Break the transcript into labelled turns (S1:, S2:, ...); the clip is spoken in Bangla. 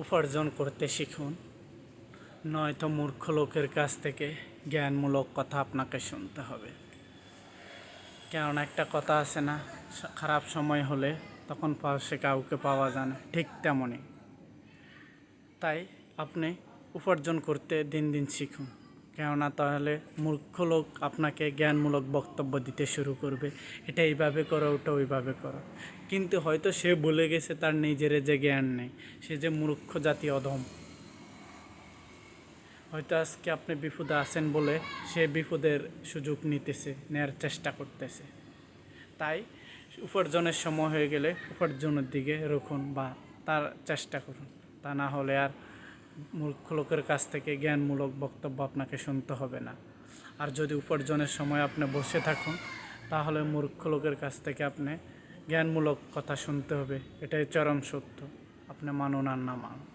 S1: উপার্জন করতে শিখুন, নয়তো মূর্খ লোকের কাছ থেকে জ্ঞানমূলক কথা আপনাকে শুনতে হবে। কেননা একটা কথা আছে না, খারাপ সময় হলে তখন পাশে কাউকে পাওয়া যায় না, ঠিক তেমনই। তাই আপনি উপার্জন করতে দিন দিন শিখুন, কেননা তাহলে মূর্খ লোক আপনাকে জ্ঞানমূলক বক্তব্য দিতে শুরু করবে, এটা এইভাবে করো, ওটা ওইভাবে করো। কিন্তু হয়তো সে ভুলে গেছে তার নিজের যে জ্ঞান নেই, সে যে মূর্খ জাতি অধম। হয়তো আজকে আপনি বিপদে আছেন বলে সে বিপদের সুযোগ নিতেছে, নেয়ার চেষ্টা করতেছে। তাই উপার্জনের সময় হয়ে গেলে উপার্জনের দিকে রুখুন বা তার চেষ্টা করুন। তা না হলে আর মূর্খ লোকের কাছ থেকে জ্ঞানমূলক বক্তব্য আপনাকে শুনতে হবে না। আর যদি উপার্জনের সময় আপনি বসে থাকুন, তাহলে মূর্খ লোকের কাছ থেকে আপনি জ্ঞানমূলক কথা শুনতে হবে। এটাই চরম সত্য, আপনি মানুন আর না মানুন।